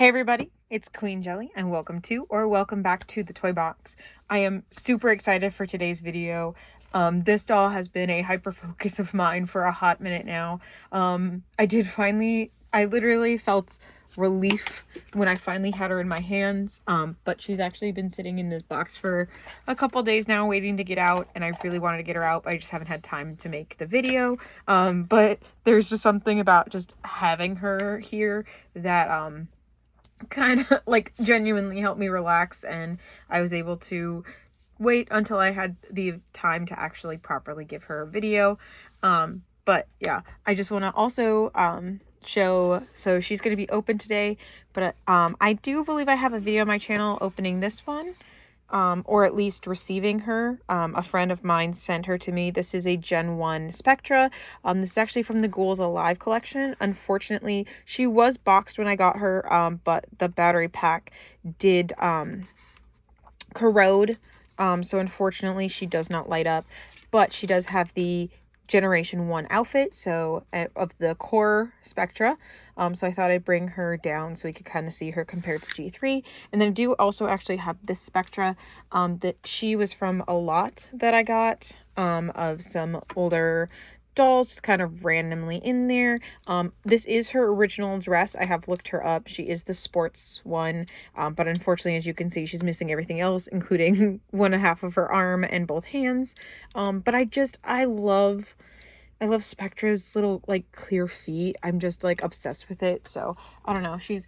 Hey everybody, it's Queen Jelly and welcome to or welcome back to the Toy Box. I am super excited for today's video. This doll has been a hyper focus of mine for a hot minute now. I literally felt relief when I finally had her in my hands, but she's actually been sitting in this box for a couple days now waiting to get out, and I really wanted to get her out, but I just haven't had time to make the video. But there's just something about just having her here that kind of like genuinely helped me relax, and I was able to wait until I had the time to actually properly give her a video. But yeah, I just want to also show, so she's going to be open today, but I do believe I have a video on my channel opening this one. Or at least receiving her. A friend of mine sent her to me. This is a Gen 1 Spectra. This is actually from the Ghouls Alive collection. Unfortunately, she was boxed when I got her, but the battery pack did corrode. So unfortunately, she does not light up, but she does have the Generation 1 outfit, so of the core Spectra. So I thought I'd bring her down so we could kind of see her compared to G3. And then I do also actually have this Spectra that she was from a lot that I got of some older dolls just kind of randomly in there. This is her original dress. I have looked her up. She is the sports one, but unfortunately, as you can see, she's missing everything else, including one half of her arm and both hands. But I love Spectra's little like clear feet. I'm just like obsessed with it. So I don't know. She's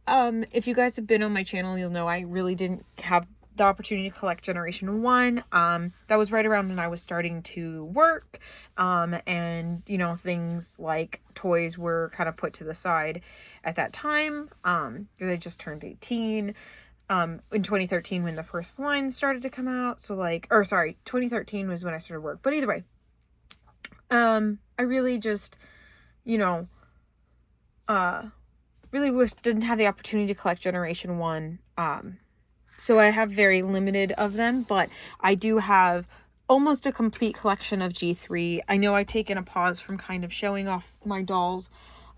if you guys have been on my channel, you'll know I really didn't have the opportunity to collect Generation 1. That was right around when I was starting to work, and you know, things like toys were kind of put to the side at that time. They just turned 18 in 2013 when the first line started to come out. So like, or sorry, 2013 was when I started work, but either way, I really just, you know, didn't have the opportunity to collect Generation 1. So I have very limited of them, but I do have almost a complete collection of G3. I know I've taken a pause from kind of showing off my dolls,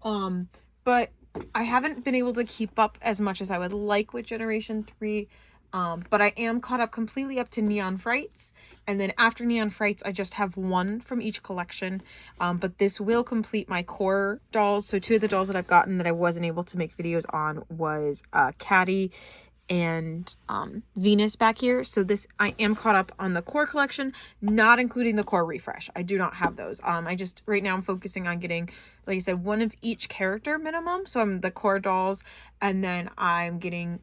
but I haven't been able to keep up as much as I would like with Generation 3. But I am caught up completely up to Neon Frights, and then after Neon Frights, I just have one from each collection. But this will complete my core dolls. So two of the dolls that I've gotten that I wasn't able to make videos on was Caddy and Venus back here. So this, I am caught up on the core collection, not including the core refresh. I do not have those. Right now I'm focusing on getting, like I said, one of each character minimum. So I'm the core dolls, and then I'm getting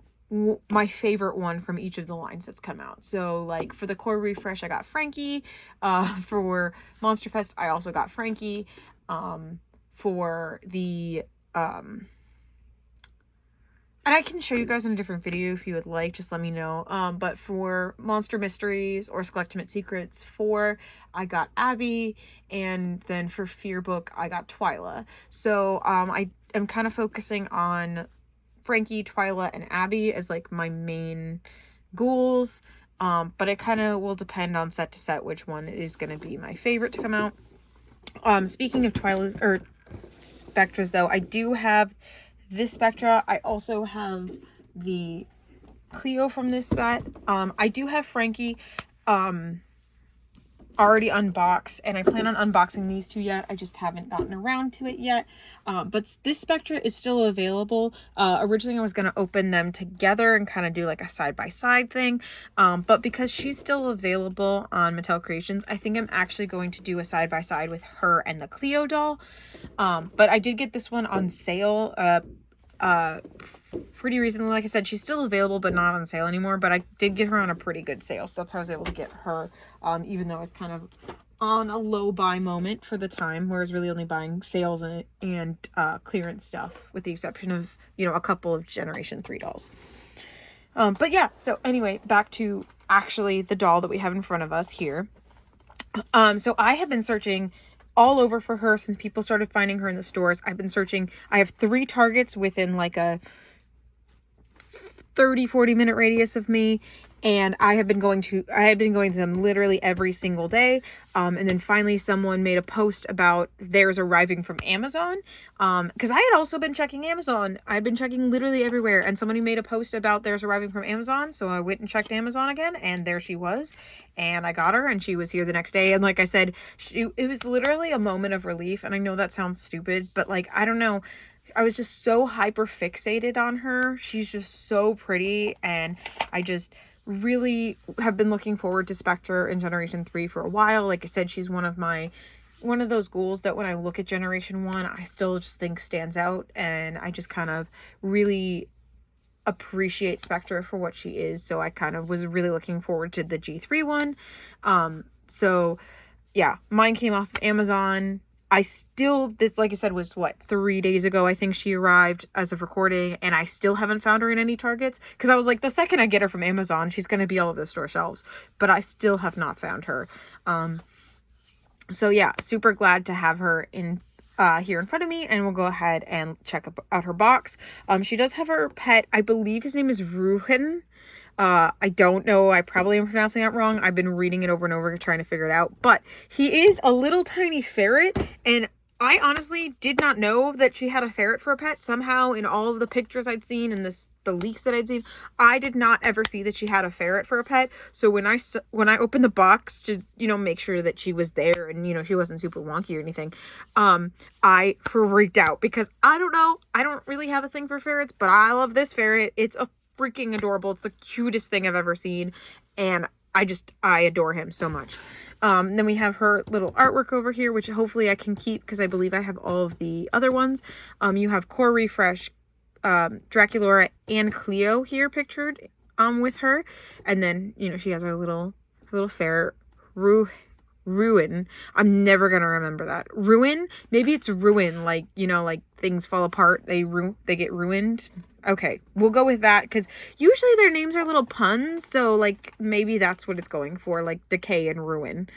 my favorite one from each of the lines that's come out. So like for the core refresh, I got Frankie. For Monster Fest, I also got Frankie. For the and I can show you guys in a different video if you would like, just let me know. But for Monster Mysteries or Selectimate Secrets 4, I got Abby, and then for Fear Book, I got Twyla. So I am kind of focusing on Frankie, Twyla, and Abby as like my main ghouls, but it kind of will depend on set to set which one is going to be my favorite to come out. Speaking of Twyla's or Spectras though, I do have this Spectra. I also have the Cleo from this set. I do have Frankie already unboxed, and I plan on unboxing these two yet. I just haven't gotten around to it yet. But this Spectra is still available. Originally I was going to open them together and kind of do like a side-by-side thing. But because she's still available on Mattel Creations, I think I'm actually going to do a side-by-side with her and the Cleo doll. But I did get this one on sale pretty recently. Like I said, she's still available but not on sale anymore, but I did get her on a pretty good sale, so that's how I was able to get her, even though I was kind of on a low buy moment for the time, where I was really only buying sales and clearance stuff, with the exception of, you know, a couple of Generation 3 dolls. But yeah, so anyway, back to actually the doll that we have in front of us here. So I have been searching all over for her since people started finding her in the stores. I've been searching. I have 3 targets within like a 30-40 minute radius of me, And I had been going to them literally every single day. And then finally someone made a post about theirs arriving from Amazon. Because I had also been checking Amazon. I've been checking literally everywhere. And somebody made a post about theirs arriving from Amazon. So I went and checked Amazon again, and there she was. And I got her, and she was here the next day. And like I said, it was literally a moment of relief. And I know that sounds stupid, but like, I don't know. I was just so hyper fixated on her. She's just so pretty, and I just really have been looking forward to Spectra in Generation 3 for a while. Like I said, she's one of those ghouls that when I look at Generation 1, I still just think stands out, and I just kind of really appreciate Spectra for what she is. So I kind of was really looking forward to the G3 one. So yeah, mine came off of Amazon. This, like I said, was 3 days ago, I think she arrived as of recording, and I still haven't found her in any Targets, because I was like, the second I get her from Amazon, she's going to be all over the store shelves, but I still have not found her. So yeah, super glad to have her in here in front of me, and we'll go ahead and check out her box. She does have her pet. I believe his name is Ruhin. I don't know. I probably am pronouncing that wrong. I've been reading it over and over trying to figure it out. But he is a little tiny ferret, and I honestly did not know that she had a ferret for a pet. Somehow in all of the pictures I'd seen and the leaks that I'd seen, I did not ever see that she had a ferret for a pet. So when I opened the box to, make sure that she was there and, she wasn't super wonky or anything, I freaked out because I don't know. I don't really have a thing for ferrets, but I love this ferret. It's a freaking adorable. It's the cutest thing I've ever seen, and I adore him so much. Then we have her little artwork over here, which hopefully I can keep because I believe I have all of the other ones. You have Core Refresh, Draculaura, and Cleo here pictured with her, and then she has her little ferret Ruin. I'm never gonna remember that. Ruin? Maybe it's ruin, like things fall apart, they get ruined. Okay, we'll go with that, because usually their names are little puns, so like maybe that's what it's going for, like decay and ruin.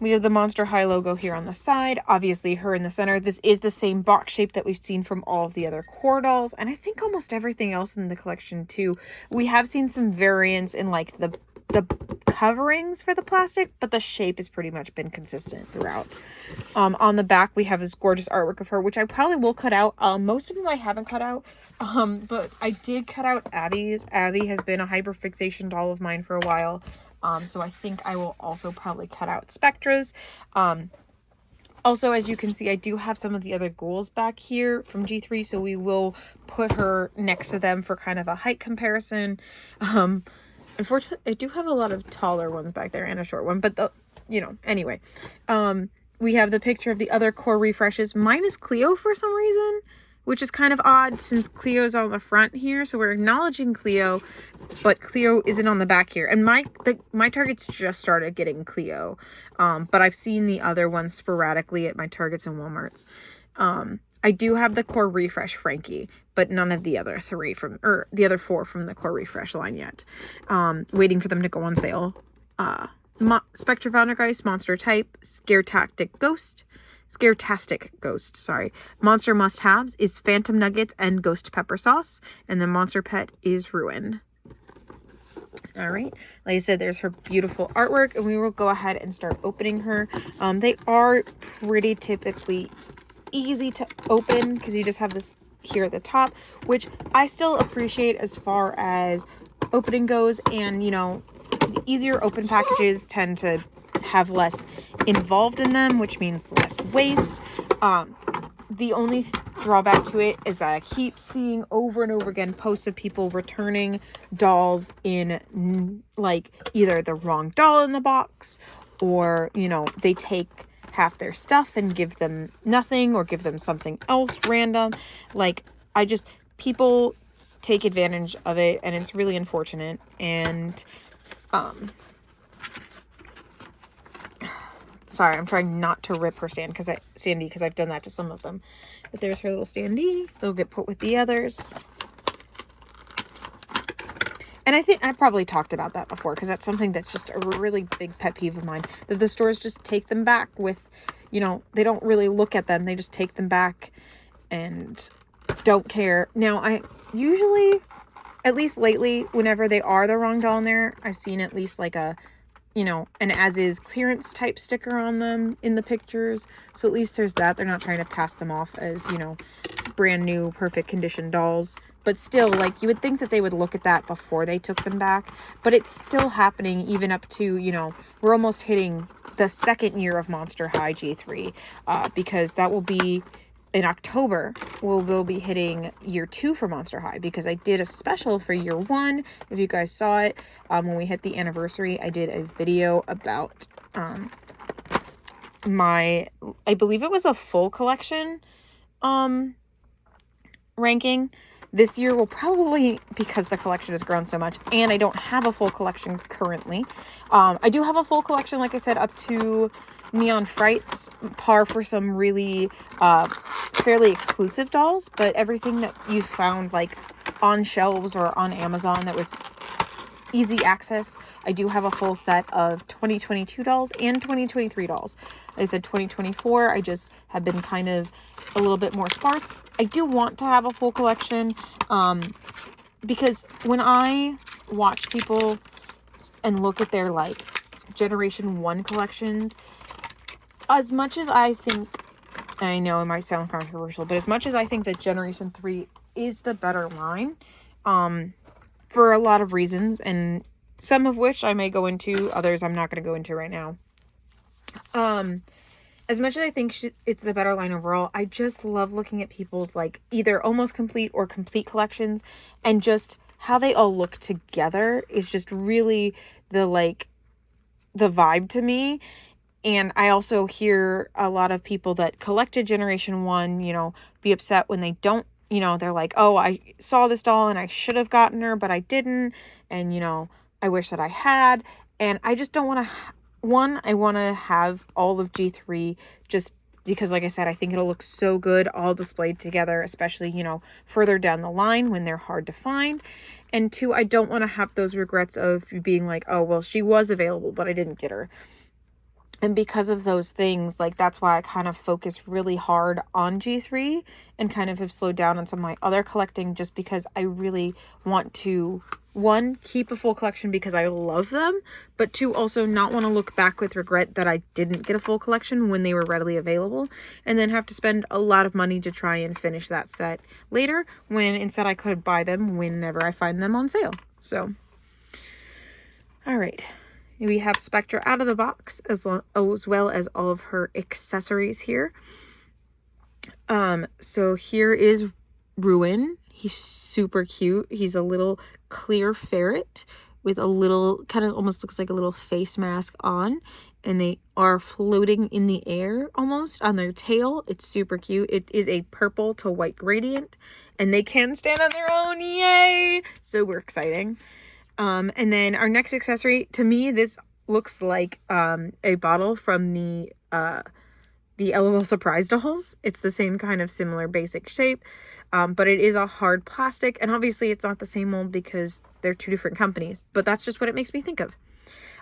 We have the Monster High logo here on the side, obviously her in the center. This is the same box shape that we've seen from all of the other core dolls, and I think almost everything else in the collection too. We have seen some variants in like the coverings for the plastic, but the shape has pretty much been consistent throughout. On the back we have this gorgeous artwork of her, which I probably will cut out. Most of them I haven't cut out, but I did cut out Abby's. Abby has been a hyperfixation doll of mine for a while, so I think I will also probably cut out Spectra's. Also, as you can see, I do have some of the other ghouls back here from G3, so we will put her next to them for kind of a height comparison. Unfortunately, I do have a lot of taller ones back there and a short one, but anyway. We have the picture of the other core refreshes. Mine is Cleo for some reason, which is kind of odd since Cleo's on the front here. So we're acknowledging Cleo, but Cleo isn't on the back here. And my Targets just started getting Cleo, but I've seen the other ones sporadically at my Targets and Walmarts. I do have the Core Refresh Frankie, but none of the other the other four from the Core Refresh line yet. Waiting for them to go on sale. Spectra Vondergiest, Monster Type, Scaretastic Ghost, sorry. Monster must-haves is Phantom Nuggets and Ghost Pepper Sauce, and the Monster Pet is Ruin. All right, like I said, there's her beautiful artwork, and we will go ahead and start opening her. They are pretty typically easy to open because you just have this here at the top, which I still appreciate as far as opening goes, and the easier open packages tend to have less involved in them, which means less waste. The only drawback to it is I keep seeing over and over again posts of people returning dolls in like either the wrong doll in the box, or they take half their stuff and give them nothing, or give them something else random. Like, people take advantage of it, and it's really unfortunate. And sorry, I'm trying not to rip her stand because I've done that to some of them. But there's her little standee. They'll get put with the others. And I think I probably talked about that before, because that's something that's just a really big pet peeve of mine, that the stores just take them back with, they don't really look at them. They just take them back and don't care. Now, at least lately, whenever they are the wrong doll in there, I've seen at least like a, you know, an as-is clearance type sticker on them in the pictures. So at least there's that. They're not trying to pass them off as, you know, brand new, perfect condition dolls. But still, like, you would think that they would look at that before they took them back. But it's still happening even up to, you know, we're almost hitting the second year of Monster High G3. Because that will be in October. We'll be hitting year 2 for Monster High, because I did a special for year 1. If you guys saw it, when we hit the anniversary, I did a video about my, I believe it was a full collection ranking. This year will probably, because the collection has grown so much, and I don't have a full collection currently. I do have a full collection, like I said, up to Neon Frights, par for some really fairly exclusive dolls, but everything that you found like on shelves or on Amazon that was easy access, I do have a full set of 2022 dolls and 2023 dolls. I said 2024, I just have been kind of a little bit more sparse. I do want to have a full collection, because when I watch people and look at their like Generation 1 collections, as much as I think, and I know it might sound controversial, but as much as I think that Generation 3 is the better line, for a lot of reasons, and some of which I may go into, others I'm not going to go into right now. As much as I think it's the better line overall, I just love looking at people's like either almost complete or complete collections, and just how they all look together is just really the vibe to me. And I also hear a lot of people that collected Generation 1, you know, be upset when they don't, you know, they're like, oh, I saw this doll and I should have gotten her, but I didn't. And, you know, I wish that I had. And I just don't want to, I want to have all of G3 just because, like I said, I think it'll look so good all displayed together, especially, you know, further down the line when they're hard to find. And 2, I don't want to have those regrets of being like, oh, well, she was available, but I didn't get her. And because of those things, like, that's why I kind of focus really hard on G3 and kind of have slowed down on some of my other collecting, just because I really want to, 1, keep a full collection because I love them, but 2, also not want to look back with regret that I didn't get a full collection when they were readily available, and then have to spend a lot of money to try and finish that set later, when instead I could buy them whenever I find them on sale. So, all right. We have Spectra out of the box, as well as all of her accessories here. So here is Ruin. He's super cute. He's a little clear ferret with a little, kind of almost looks like a little face mask on. And they are floating in the air almost on their tail. It's super cute. It is a purple to white gradient. And they can stand on their own. Yay! Super exciting. And then our next accessory, to me, this looks like a bottle from the LOL Surprise dolls. It's the same kind of similar basic shape, but it is a hard plastic, and obviously it's not the same mold because they're 2 different companies, but that's just what it makes me think of.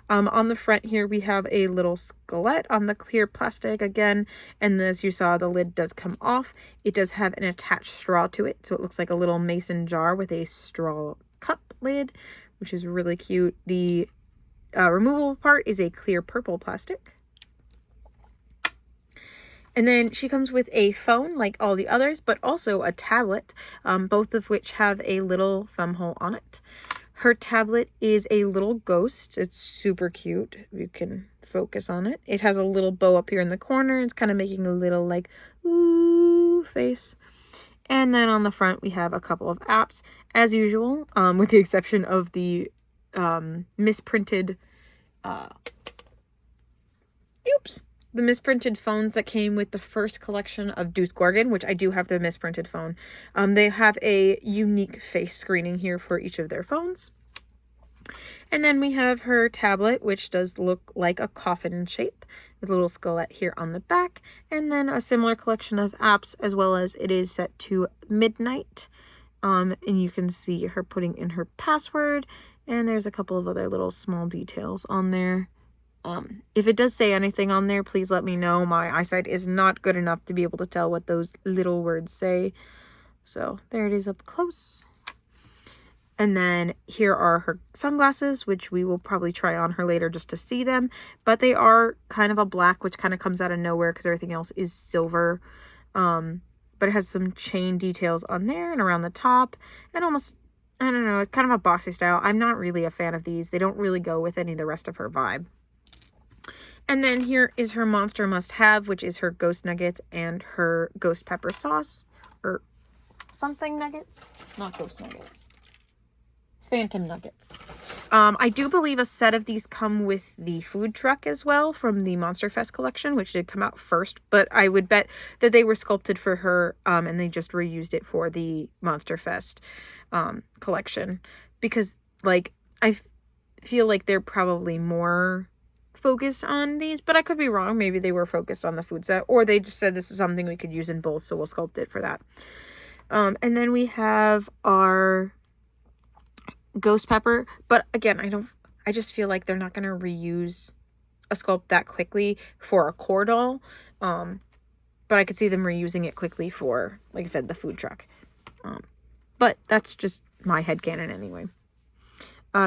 On the front here, we have a little skelette on the clear plastic again, and as you saw, the lid does come off. It does have an attached straw to it, so it looks like a little mason jar with a straw cup lid, which is really cute. The removable part is a clear purple plastic. And then she comes with a phone like all the others, but also a tablet, both of which have a little thumb hole on it. Her tablet is a little ghost. It's super cute. You can focus on it. It has a little bow up here in the corner. It's kind of making a little like, ooh, face. And then on the front, we have a couple of apps, as usual, with the exception of the misprinted, the misprinted phones that came with the first collection of Deuce Gorgon, which I do have the misprinted phone. They have a unique face screening here for each of their phones. And then we have her tablet, which does look like a coffin shape, with a little skelette here on the back, and then a similar collection of apps, as well as it is set to midnight. And you can see her putting in her password, and there's a couple of other little small details on there. If it does say anything on there, please let me know. My eyesight is not good enough to be able to tell what those little words say. So there it is up close. And then here are her sunglasses, which we will probably try on her later just to see them. But they are kind of a black, which kind of comes out of nowhere because everything else is silver. But it has some chain details on there and around the top. And almost, I don't know, it's kind of a boxy style. I'm not really a fan of these. They don't really go with any of the rest of her vibe. And then here is her monster must-have, which is her ghost nuggets and her ghost pepper sauce. Or something nuggets? Not ghost nuggets. Phantom nuggets. I do believe a set of these come with the food truck as well from the Monster Fest collection, which did come out first, but I would bet that they were sculpted for her and they just reused it for the Monster Fest collection, because like I feel like they're probably more focused on these, but I could be wrong. Maybe they were focused on the food set, or they just said this is something we could use in both, so we'll sculpt it for that. And then we have our ghost pepper, but again, I just feel like they're not going to reuse a sculpt that quickly for a core doll. But I could see them reusing it quickly for, like I said, the food truck. But that's just my headcanon anyway.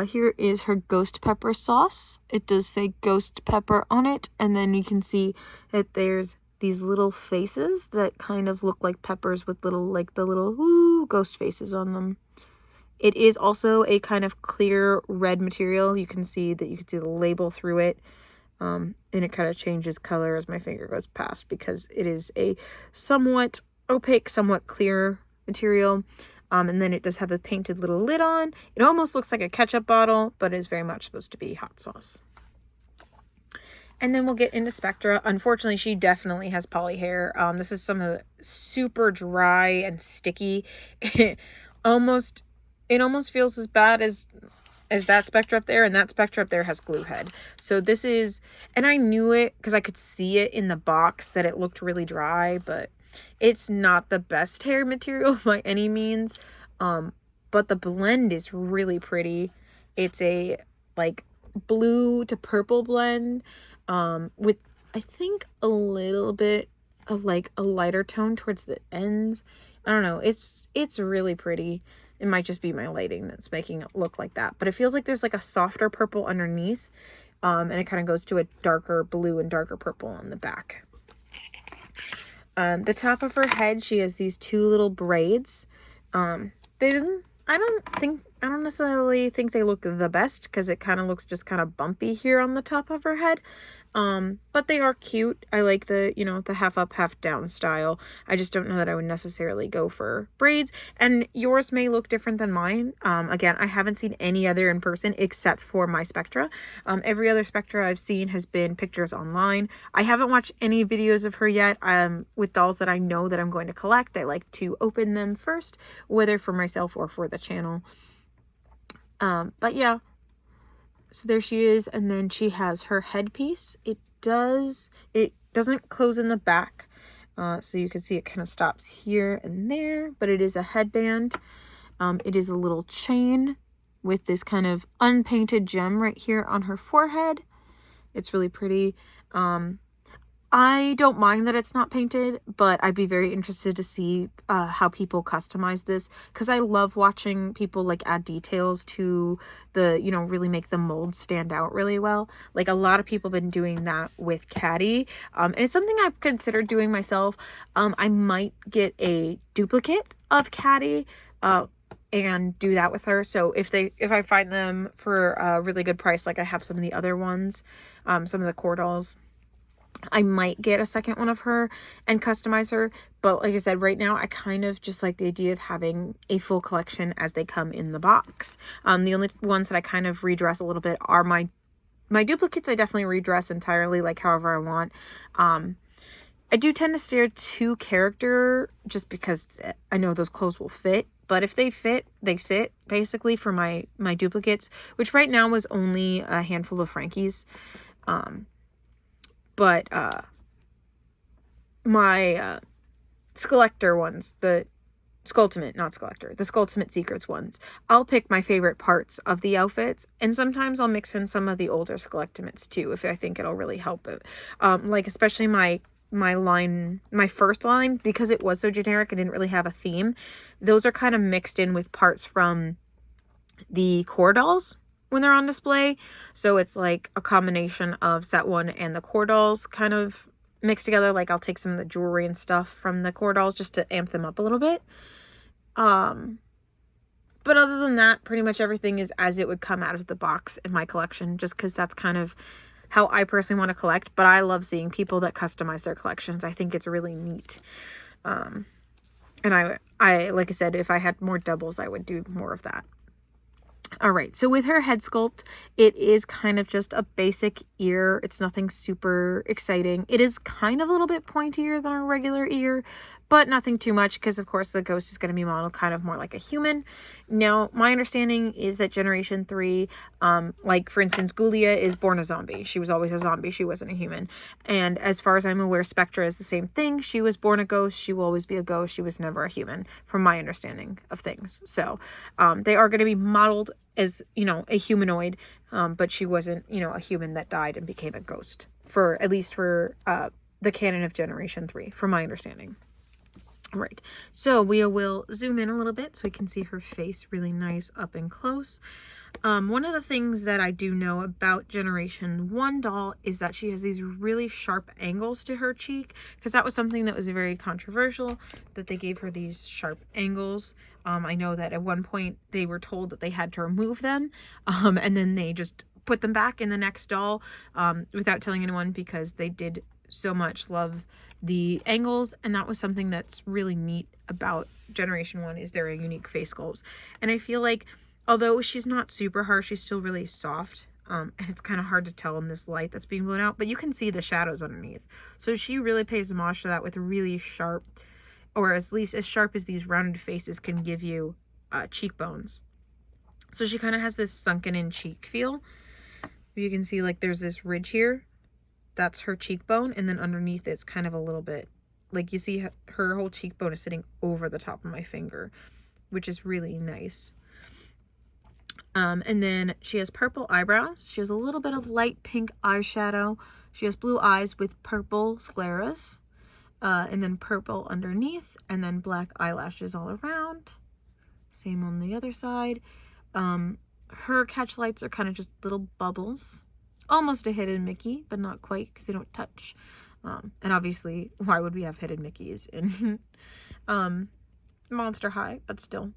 Here is her ghost pepper sauce. It does say ghost pepper on it, and then you can see that there's these little faces that kind of look like peppers with little, like the little ghost faces on them. It is also a kind of clear red material. You can see the label through it. And it kind of changes color as my finger goes past because it is a somewhat opaque, somewhat clear material. And then it does have a painted little lid on. It almost looks like a ketchup bottle, but it is very much supposed to be hot sauce. And then we'll get into Spectra. Unfortunately, she definitely has poly hair. This is some of the super dry and sticky. It almost feels as bad as that Spectra up there, and that Spectra up there has glue head. So this is, and I knew it because I could see it in the box that it looked really dry, but it's not the best hair material by any means. But the blend is really pretty. It's a like blue to purple blend, with I think a little bit of like a lighter tone towards the ends. I don't know. It's really pretty. It might just be my lighting that's making it look like that. But it feels like there's like a softer purple underneath. And it kind of goes to a darker blue and darker purple on the back. The top of her head, she has these two little braids. I don't necessarily think they look the best because it kind of looks just kind of bumpy here on the top of her head. But they are cute. I like the, the half up, half down style. I just don't know that I would necessarily go for braids. And yours may look different than mine. Again, I haven't seen any other in person except for my Spectra. Every other Spectra I've seen has been pictures online. I haven't watched any videos of her yet. With dolls that I know that I'm going to collect, I like to open them first, whether for myself or for the channel. But yeah, so there she is, and then she has her headpiece. It doesn't close in the back, so you can see it kind of stops here and there, but it is a headband. It is a little chain with this kind of unpainted gem right here on her forehead. It's really pretty. I don't mind that it's not painted, but I'd be very interested to see how people customize this, because I love watching people like add details to the, really make the mold stand out really well. Like a lot of people have been doing that with Caddy, and it's something I've considered doing myself. I might get a duplicate of Caddy and do that with her. So if I find them for a really good price, like I have some of the other ones, some of the core dolls, I might get a second one of her and customize her. But like I said, right now, I kind of just like the idea of having a full collection as they come in the box. The only ones that I kind of redress a little bit are my duplicates. I definitely redress entirely, like however I want. I do tend to steer to character just because I know those clothes will fit. But if they fit, they sit, basically, for my duplicates, which right now was only a handful of Frankies. But my Skelector ones, the Skulltimate, not Skelector, the Skulltimate Secrets ones, I'll pick my favorite parts of the outfits, and sometimes I'll mix in some of the older Skelectimates too, if I think it'll really help it. Like especially my first line, because it was so generic and didn't really have a theme, those are kind of mixed in with parts from the core dolls when they're on display. So it's like a combination of set 1 and the core dolls kind of mixed together. Like I'll take some of the jewelry and stuff from the core dolls just to amp them up a little bit. But other than that, pretty much everything is as it would come out of the box in my collection, just because that's kind of how I personally want to collect. But I love seeing people that customize their collections. I think it's really neat. And I like I said, if I had more doubles, I would do more of that. All right, so with her head sculpt, it is kind of just a basic ear. It's nothing super exciting. It is kind of a little bit pointier than a regular ear, but nothing too much because, of course, the ghost is going to be modeled kind of more like a human. Now, my understanding is that Generation 3, like, for instance, Ghoulia is born a zombie. She was always a zombie. She wasn't a human. And as far as I'm aware, Spectra is the same thing. She was born a ghost. She will always be a ghost. She was never a human, from my understanding of things. So they are going to be modeled as, you know, a humanoid, but she wasn't, you know, a human that died and became a ghost, for at least for the canon of Generation 3, from my understanding. All right, so we will zoom in a little bit so we can see her face really nice up and close. One of the things that I do know about Generation 1 doll is that she has these really sharp angles to her cheek, because that was something that was very controversial, that they gave her these sharp angles. I know that at one point they were told that they had to remove them, and then they just put them back in the next doll without telling anyone, because they did so much love the angles, and that was something that's really neat about Generation 1, is their unique face sculpts. And I feel like although she's not super harsh, she's still really soft. And it's kind of hard to tell in this light that's being blown out, but you can see the shadows underneath. So she really pays homage to that with really sharp, or at least as sharp as these rounded faces can give you, cheekbones. So she kind of has this sunken in cheek feel. You can see like there's this ridge here. That's her cheekbone, and then underneath it's kind of a little bit, like you see her whole cheekbone is sitting over the top of my finger, which is really nice. And then she has purple eyebrows. She has a little bit of light pink eyeshadow. She has blue eyes with purple scleras, and then purple underneath, and then black eyelashes all around. Same on the other side. Her catch lights are kind of just little bubbles. Almost a hidden Mickey, but not quite, because they don't touch. And obviously, why would we have hidden Mickeys in Monster High? But still.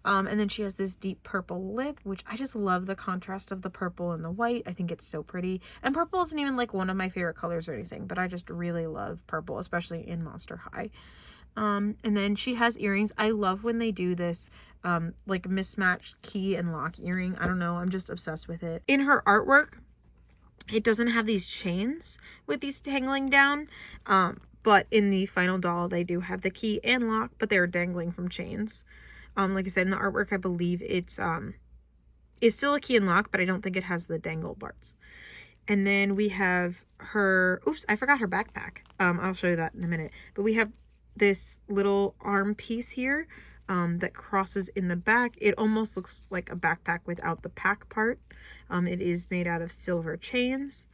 And then she has this deep purple lip, which I just love the contrast of the purple and the white. I think it's so pretty. And purple isn't even like one of my favorite colors or anything, but I just really love purple, especially in Monster High. And then she has earrings. I love when they do this like mismatched key and lock earring. I don't know, I'm just obsessed with it. In her artwork, it doesn't have these chains with these dangling down, but in the final doll, they do have the key and lock, but they're dangling from chains. Like I said, in the artwork, I believe it's still a key and lock, but I don't think it has the dangle parts. And then we have her, oops, I forgot her backpack. I'll show you that in a minute. But we have this little arm piece here that crosses in the back. It almost looks like a backpack without the pack part. It is made out of silver chains.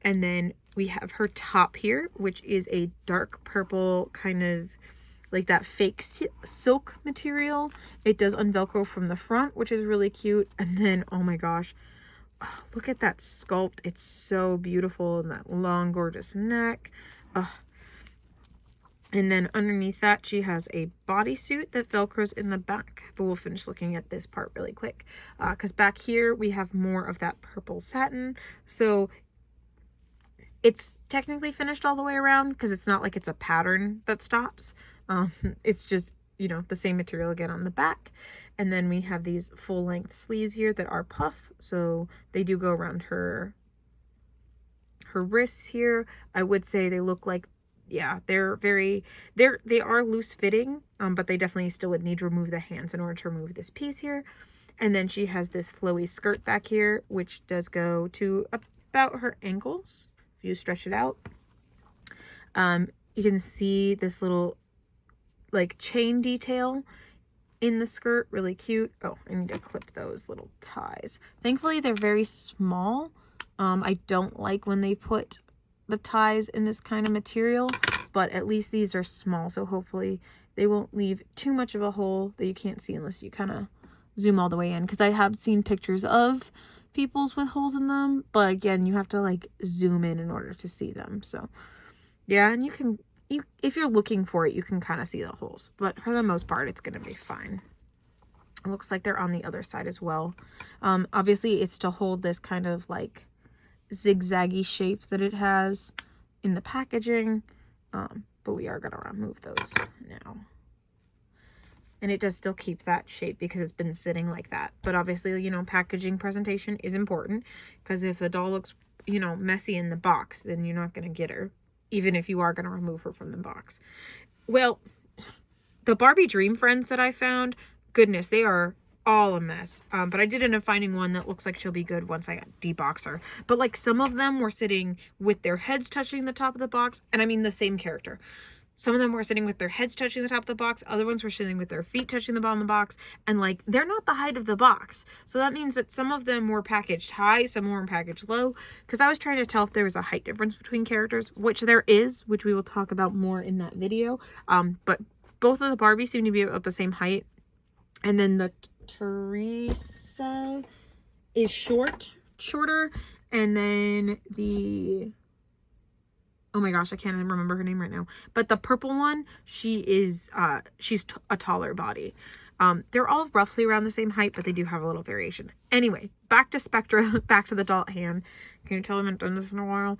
And then we have her top here, which is a dark purple, kind of like that fake silk material. It does unvelcro from the front, which is really cute. And then, oh my gosh, oh, look at that sculpt. It's so beautiful, and that long, gorgeous neck. And then underneath that, she has a bodysuit that velcros in the back. But we'll finish looking at this part really quick. Because back here, we have more of that purple satin. So it's technically finished all the way around, because it's not like it's a pattern that stops. It's just, you know, the same material again on the back. And then we have these full-length sleeves here that are puff. So they do go around her wrists here. I would say they look like, yeah, they are loose fitting, but they definitely still would need to remove the hands in order to remove this piece here. And then she has this flowy skirt back here, which does go to about her ankles if you stretch it out. You can see this little like chain detail in the skirt, really cute. Oh, I need to clip those little ties. Thankfully, they're very small. I don't like when they put the ties in this kind of material, but at least these are small, so hopefully they won't leave too much of a hole that you can't see unless you kind of zoom all the way in, because I have seen pictures of people's with holes in them, but again, you have to like zoom in order to see them. So yeah, and if you're looking for it, you can kind of see the holes, but for the most part, it's going to be fine. It looks like they're on the other side as well. Obviously, it's to hold this kind of like zigzaggy shape that it has in the packaging, but we are going to remove those now. And it does still keep that shape because it's been sitting like that. But obviously, you know, packaging presentation is important, because if the doll looks, you know, messy in the box, then you're not going to get her, even if you are going to remove her from the box. Well, the Barbie Dream Friends that I found, goodness, they are all a mess. But I did end up finding one that looks like she'll be good once I debox her. But like some of them were sitting with their heads touching the top of the box. And I mean the same character. Some of them were sitting with their heads touching the top of the box. Other ones were sitting with their feet touching the bottom of the box. And like, they're not the height of the box. So that means that some of them were packaged high, some were packaged low. Because I was trying to tell if there was a height difference between characters, which there is, which we will talk about more in that video. But both of the Barbies seem to be about the same height. And then the Teresa is shorter. And then the... oh my gosh, I can't even remember her name right now. But the purple one, she's a taller body. They're all roughly around the same height, but they do have a little variation. Anyway, back to Spectra, back to the doll hand. Can you tell I haven't done this in a while?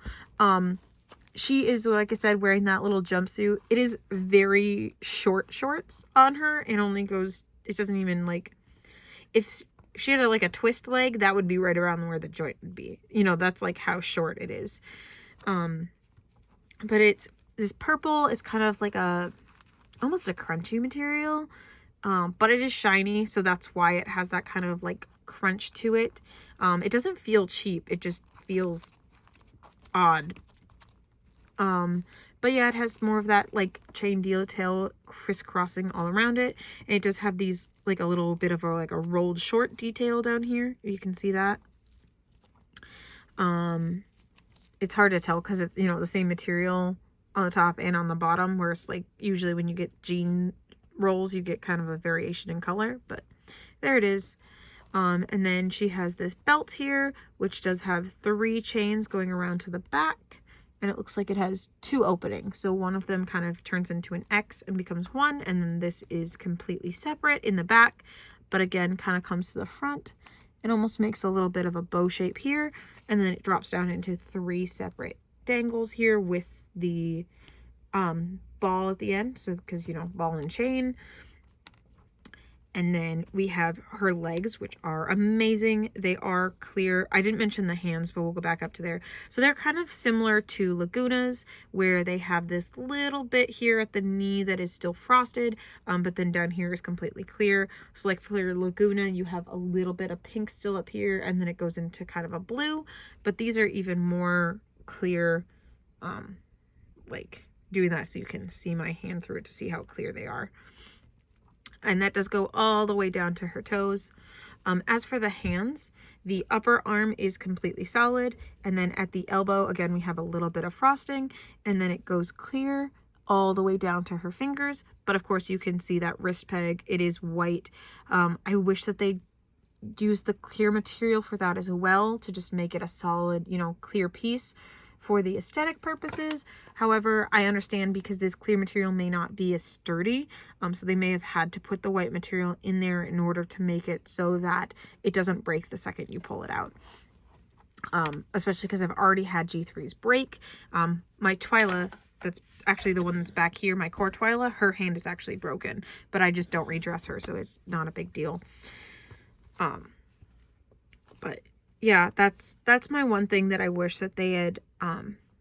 She is, like I said, wearing that little jumpsuit. It is very short shorts on her. It only goes, it doesn't even like, if she had like a twist leg, that would be right around where the joint would be. You know, that's like how short it is. But it's this purple is kind of like almost a crunchy material, but it is shiny, so that's why it has that kind of like crunch to it. It doesn't feel cheap, it just feels odd. But yeah, it has more of that like chain detail crisscrossing all around it, and it does have these like a little bit of a rolled short detail down here. You can see that. It's hard to tell because it's, you know, the same material on the top and on the bottom, whereas like usually when you get jean rolls, you get kind of a variation in color, but there it is. And then she has this belt here, which does have 3 chains going around to the back, and it looks like it has 2 openings. So one of them kind of turns into an X and becomes 1, and then this is completely separate in the back, but again, kind of comes to the front. It almost makes a little bit of a bow shape here, and then it drops down into 3 separate dangles here with the ball at the end. So, because, you know, ball and chain. And then we have her legs, which are amazing. They are clear. I didn't mention the hands, but we'll go back up to there. So they're kind of similar to Laguna's, where they have this little bit here at the knee that is still frosted, but then down here is completely clear. So like for Laguna, you have a little bit of pink still up here, and then it goes into kind of a blue. But these are even more clear, like doing that so you can see my hand through it to see how clear they are. And that does go all the way down to her toes. As for the hands, the upper arm is completely solid, and then at the elbow, again, we have a little bit of frosting, and then it goes clear all the way down to her fingers. But of course, you can see that wrist peg. It is white. I wish that they used the clear material for that as well, to just make it a solid, you know, clear piece for the aesthetic purposes. However, I understand because this clear material may not be as sturdy, so they may have had to put the white material in there in order to make it so that it doesn't break the second you pull it out. Especially because I've already had G3's break. My Twyla, that's actually the one that's back here, my core Twyla, her hand is actually broken, but I just don't redress her, so it's not a big deal. But yeah, that's my one thing that I wish that they had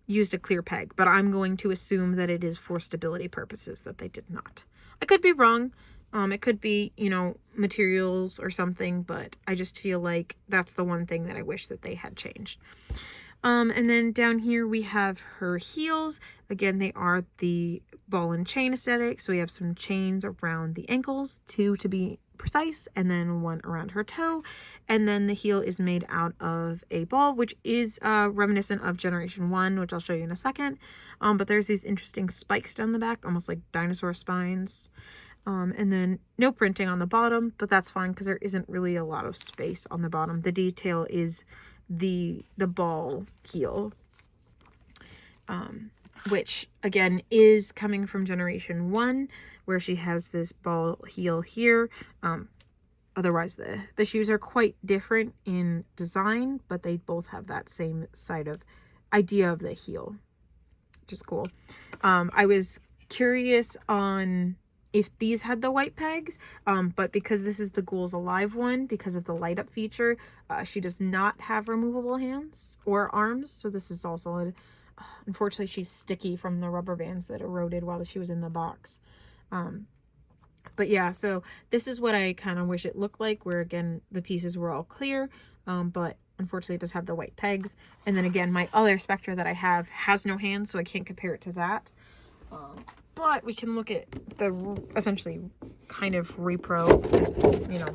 used a clear peg, but I'm going to assume that it is for stability purposes that they did not. I could be wrong. It could be, you know, materials or something, but I just feel like that's the one thing that I wish that they had changed. And then down here we have her heels. Again, they are the ball and chain aesthetic. So we have some chains around the ankles, 2 to be precise, and then 1 around her toe. And then the heel is made out of a ball, which is reminiscent of Generation 1, which I'll show you in a second. But there's these interesting spikes down the back, almost like dinosaur spines. And then no printing on the bottom, but that's fine because there isn't really a lot of space on the bottom. The detail is the ball heel, which again is coming from generation 1, where she has this ball heel here. Otherwise the shoes are quite different in design, but they both have that same side of idea of the heel, which is cool. I was curious on if these had the white pegs, but because this is the Ghouls Alive one, because of the light up feature, she does not have removable hands or arms. So this is also, unfortunately, she's sticky from the rubber bands that eroded while she was in the box. But yeah, so this is what I kind of wish it looked like, where again, the pieces were all clear, but unfortunately it does have the white pegs. And then again, my other Spectra that I have has no hands, so I can't compare it to that. But we can look at the essentially kind of repro, you know,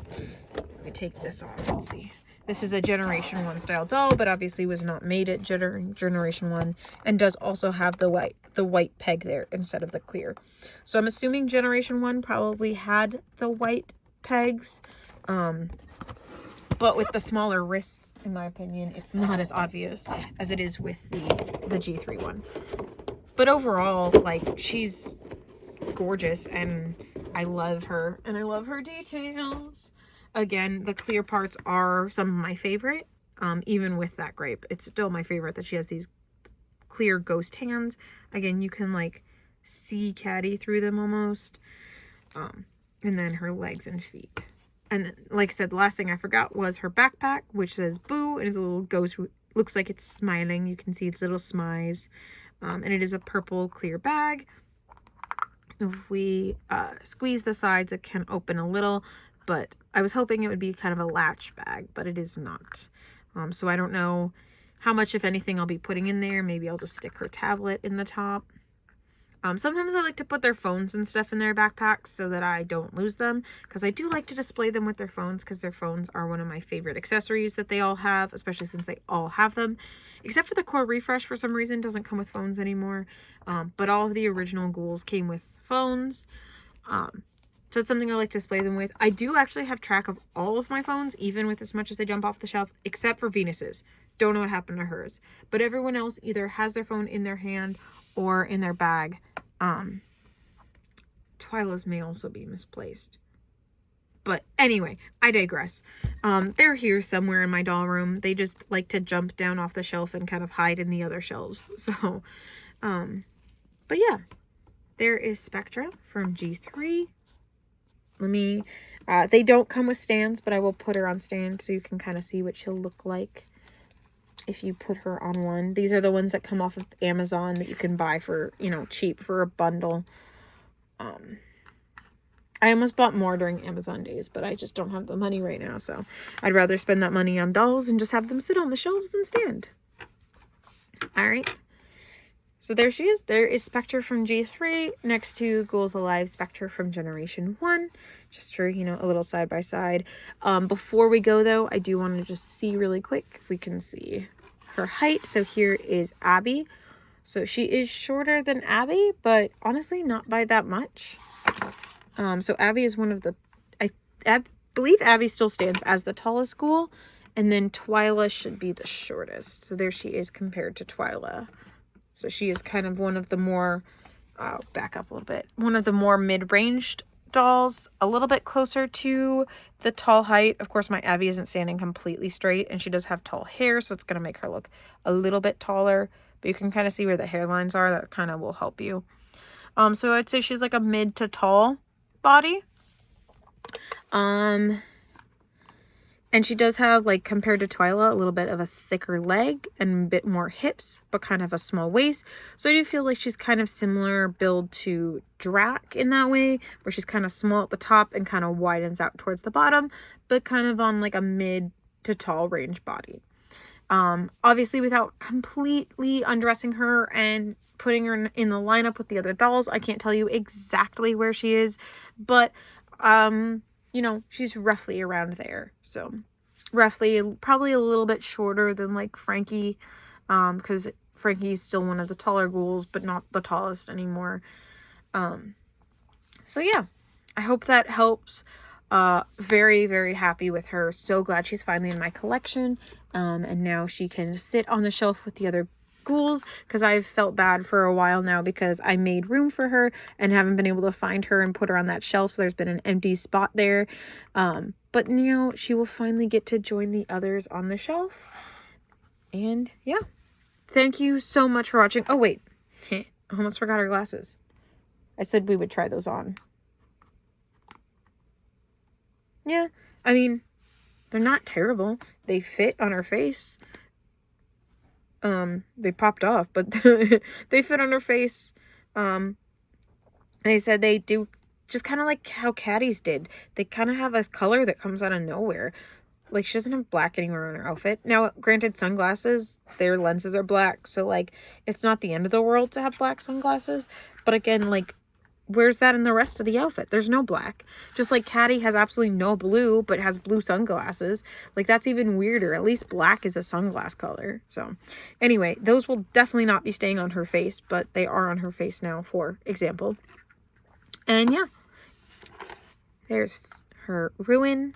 let me take this off. Let's see. This is a Generation 1 style doll, but obviously was not made at Generation 1, and does also have the white peg there instead of the clear. So I'm assuming Generation 1 probably had the white pegs, but with the smaller wrists, in my opinion, it's not as obvious as it is with the G3 one. But overall, like, she's gorgeous, and I love her, and I love her details. Again, the clear parts are some of my favorite. Even with that grape, it's still my favorite that she has these clear ghost hands. Again, you can like see Caddy through them almost. And then her legs and feet. And then, like I said, the last thing I forgot was her backpack, which says Boo, and is a little ghost who looks like it's smiling. You can see its little smiles. And it is a purple clear bag. If we squeeze the sides, it can open a little, but I was hoping it would be kind of a latch bag, but it is not. So I don't know how much, if anything, I'll be putting in there. Maybe I'll just stick her tablet in the top. Sometimes I like to put their phones and stuff in their backpacks so that I don't lose them, because I do like to display them with their phones, because their phones are one of my favorite accessories that they all have, especially since they all have them, except for the Core Refresh for some reason doesn't come with phones anymore. But all of the original Ghouls came with phones. So it's something I like to display them with. I do actually have track of all of my phones, even with as much as they jump off the shelf, except for Venus's. Don't know what happened to hers. But everyone else either has their phone in their hand or in their bag. Twyla's may also be misplaced. But anyway, I digress. They're here somewhere in my doll room. They just like to jump down off the shelf and kind of hide in the other shelves. So, but yeah, there is Spectra from G3. Let me, they don't come with stands, but I will put her on stand so you can kind of see what she'll look like if you put her on one. These are the ones that come off of Amazon that you can buy for, you know, cheap for a bundle. I almost bought more during Amazon days, but I just don't have the money right now, so I'd rather spend that money on dolls and just have them sit on the shelves than stand. All right. So there she is. There is Spectra from G3 next to Ghouls Alive Spectra from Generation 1. Just for, you know, a little side by side. Before we go, though, I do want to just see really quick if we can see her height. So here is Abby. So she is shorter than Abby, but honestly not by that much. So Abby is one of the... I believe Abby still stands as the tallest Ghoul. And then Twyla should be the shortest. So there she is compared to Twyla. So she is kind of one of the more, back up a little bit, one of the more mid-ranged dolls, a little bit closer to the tall height. Of course, my Abby isn't standing completely straight, and she does have tall hair, so it's going to make her look a little bit taller. But you can kind of see where the hairlines are. That kind of will help you. So I'd say she's like a mid to tall body. And she does have, like, compared to Twyla, a little bit of a thicker leg and a bit more hips, but kind of a small waist. So I do feel like she's kind of similar build to Drac in that way, where she's kind of small at the top and kind of widens out towards the bottom, but kind of on, like, a mid to tall range body. Obviously, without completely undressing her and putting her in the lineup with the other dolls, I can't tell you exactly where she is, but, you know, she's roughly around there. So roughly, probably a little bit shorter than like Frankie, because Frankie's still one of the taller Ghouls, but not the tallest anymore. So yeah, I hope that helps. Very, very happy with her. So glad she's finally in my collection. And now she can sit on the shelf with the other ghouls, because I've felt bad for a while now because I made room for her and haven't been able to find her and put her on that shelf. So there's been an empty spot there. But now she will finally get to join the others on the shelf. And yeah, thank you so much for watching. Oh, wait, I almost forgot our glasses. I said we would try those on. Yeah, I mean, they're not terrible. They fit on her face. They popped off, but they fit on her face. They said they do just kind of like how Caddy's did. They kind of have a color that comes out of nowhere. Like, she doesn't have black anywhere on her outfit. Now, granted, sunglasses, their lenses are black, so, like, it's not the end of the world to have black sunglasses. But again, like, where's that in the rest of the outfit? There's no black. Just like Caddy has absolutely no blue, but has blue sunglasses. Like, that's even weirder. At least black is a sunglass color. So, anyway, those will definitely not be staying on her face, but they are on her face now, for example. And, yeah. There's her ruin.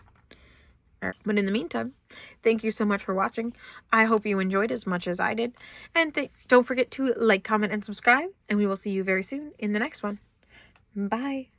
But in the meantime, thank you so much for watching. I hope you enjoyed as much as I did. And don't forget to like, comment, and subscribe. And we will see you very soon in the next one. Bye.